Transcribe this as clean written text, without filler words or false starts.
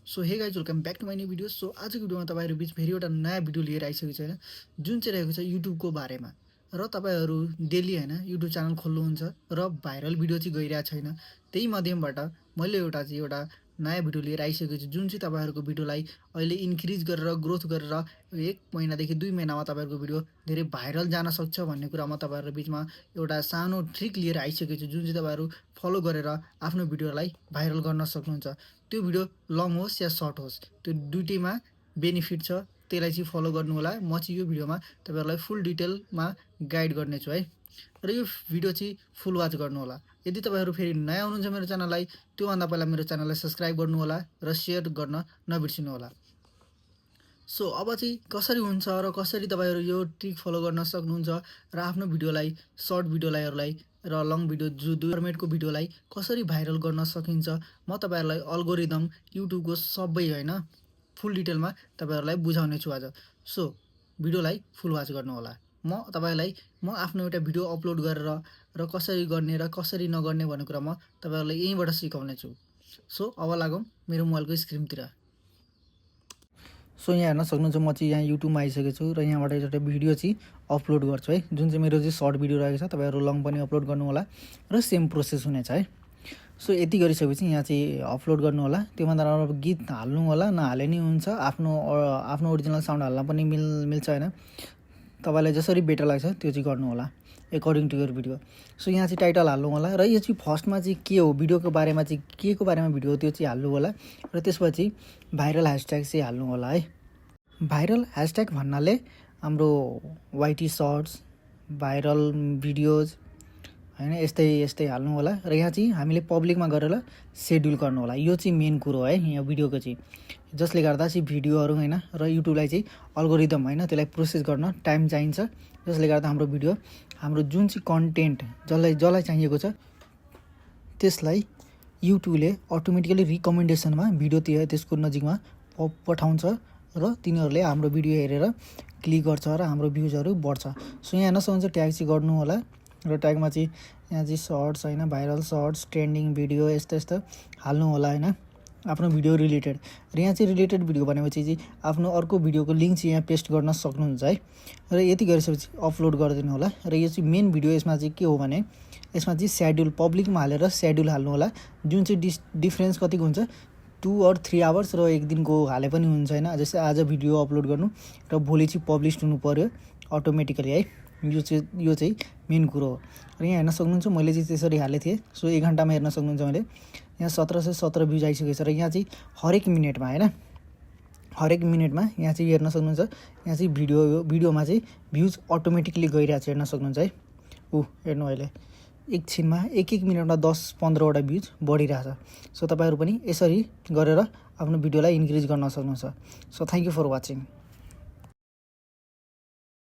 So hey guys welcome back to my new video. So आजको भिडियोमा तपाईँहरू बिच फेरि एउटा नयाँ भिडियो लिएर आइसकेको छ होइन, जुन चाहिँ रहेको छ युट्युबको बारेमा। र तपाईँहरू डेली होइन युट्युब च्यानल खोल्नुहुन्छ र भाइरल भिडियो चाहिँ गइरहेको छैन, त्यही माध्यमबाट मैले एउटा नयाँ भिडियो लिएर आइसकेको छु, जुन चाहिँ तपाईँहरूको भिडियोलाई अहिले इन्क्रिज गरेर ग्रोथ गरेर 1 महिनादेखि 2 महिनामा तपाईँहरूको भिडियो धेरै भाइरल जान सक्छ भन्ने कुरामा तपाईँहरूको बिचमा एउटा सानो ट्रिक लिएर आइसकेको छु, जुन चाहिँ तपाईँहरू फलो गरेर आफ्नो भिडियोलाई भाइरल गर्न सक्नुहुन्छ। त्यो भिडियो लङ होस् या सर्ट होस्, त्यो दुइटैमा बेनिफिट छ, त्यसलाई चाहिँ फलो गर्नु होला। म चाहिँ यो भिडियोमा तपाईँहरूलाई फुल डिटेलमा गाइड गर्नेछु है, र यो भिडियो चाहिँ फुल वाच गर्नु होला। यदि तपाईँहरू फेरि नयाँ हुनुहुन्छ मेरो च्यानललाई, त्योभन्दा पहिला मेरो च्यानललाई सब्सक्राइब गर्नु होला र सेयर गर्न नबिर्सिनु होला। सो अब चाहिँ कसरी हुन्छ र कसरी तपाईँहरू यो ट्रिक फलो गर्न सक्नुहुन्छ र आफ्नो भिडियोलाई सर्ट भिडियोलाई र लङ भिडियो जो 2 फर्मेटको भिडियोलाई कसरी भाइरल गर्न सकिन्छ, म तपाईँहरूलाई अल्गोरिदम युट्युबको सबै होइन फुल डिटेलमा तपाईँहरूलाई बुझाउने छु आज। सो भिडियोलाई फुल वाच गर्नु होला। म आफ्नो एउटा भिडियो अपलोड गरेर र कसरी गर्ने र कसरी नगर्ने भन्ने कुरा म तपाईँहरूलाई यहीँबाट सिकाउने छु। सो अब लागौँ मेरो मोबाइलको स्क्रिनतिर। सो यहाँ हेर्न सक्नुहुन्छ, म चाहिँ यहाँ युट्युबमा आइसकेको छु र यहाँबाट एउटा भिडियो चाहिँ अपलोड गर्छु है, जुन चाहिँ मेरो चाहिँ सर्ट भिडियो रहेको छ। तपाईँहरू लङ पनि अपलोड गर्नु होला र सेम प्रोसेस हुनेछ है। सो यति गरिसकेपछि यहाँ चाहिँ अपलोड गर्नु होला। त्योभन्दा राम्रो गीत हाल्नु होला, नहाले नि हुन्छ, आफ्नो ओरिजिनल साउन्ड हाल्न पनि मिल्छ होइन। तपाईँलाई जसरी बेटर लाग्छ त्यो चाहिँ गर्नु होला according to your video. So यहाँ चाहिँ टाइटल हाल्नु होला र यो चाहिँ फर्स्टमा चाहिँ के हो, भिडियोको बारेमा चाहिँ के को बारेमा भिडियो हो त्यो चाहिँ हाल्नु होला र त्यसपछि भाइरल ह्यासट्याग चाहिँ हाल्नु होला है। भाइरल ह्यासट्याग भन्नाले हाम्रो वाइटी सर्ट्स, भाइरल भिडियोज होइन, यस्तै हाल्नु होला र यहाँ चाहिँ हामीले पब्लिकमा गरेर सेड्युल गर्नु होला। यो चाहिँ मेन कुरो है यहाँ भिडियोको चाहिँ, जसले गर्दा चाहिँ भिडियोहरू होइन र युट्युबलाई चाहिँ अल्गोरिदम होइन त्यसलाई प्रोसेस गर्न टाइम चाहिन्छ, जसले गर्दा हाम्रो भिडियो हाम्रो जुन चाहिँ कन्टेन्ट जसलाई चाहिएको छ त्यसलाई युट्युबले अटोमेटिकली रिकमेन्डेसनमा भिडियो त्यसको नजिकमा पठाउँछ र तिनीहरूले हाम्रो भिडियो हेरेर क्लिक गर्छ र हाम्रो भ्युजहरू बढ्छ। सो यहाँ हेर्न सक्नुहुन्छ ट्याग चाहिँ गर्नु होला र ट्यागमा चाहिँ यहाँ चाहिँ सर्ट्स होइन, भाइरल सर्ट्स, ट्रेन्डिङ भिडियो यस्तो हाल्नु होला होइन, आफ्नो भिडियो रिलेटेड। र यहाँ चाहिँ रिलेटेड भिडियो भनेपछि चाहिँ आफ्नो अर्को भिडियोको लिङ्क चाहिँ यहाँ पेस्ट गर्न सक्नुहुन्छ है। र यति गरिसकेपछि अपलोड गरिदिनु होला। र यो चाहिँ मेन भिडियो, यसमा चाहिँ के हो भने यसमा चाहिँ स्याड्युल पब्लिकमा हालेर स्याड्युल हाल्नु होला, जुन चाहिँ डिफ्रेन्स कतिको हुन्छ 2 or 3 आवर्स र 1 दिनको हाले पनि हुन्छ होइन। जस्तै आज भिडियो अपलोड गर्नु र भोलि चाहिँ पब्लिस हुनु पऱ्यो अटोमेटिकली है। यो चाहिँ मेन कुरो हो। र यहाँ हेर्न सक्नुहुन्छ मैले चाहिँ त्यसरी हालेको थिएँ। सो 1 घन्टामा हेर्न सक्नुहुन्छ मैले यहाँ 1717 भ्युज आइसकेको छ। र यहाँ चाहिँ हरेक मिनटमा होइन, हरेक मिनटमा यहाँ चाहिँ हेर्न सक्नुहुन्छ, यहाँ चाहिँ भिडियोमा चाहिँ भ्युज अटोमेटिकली गइरहेको छ, हेर्न सक्नुहुन्छ है। हेर्नु अहिले एकछिनमा 1 मिनटमा 10-15वटा भ्युज बढिरहेछ। सो तपाईँहरू पनि यसरी गरेर आफ्नो भिडियोलाई इन्क्रिज गर्न सक्नुहुन्छ। So thank you for watching.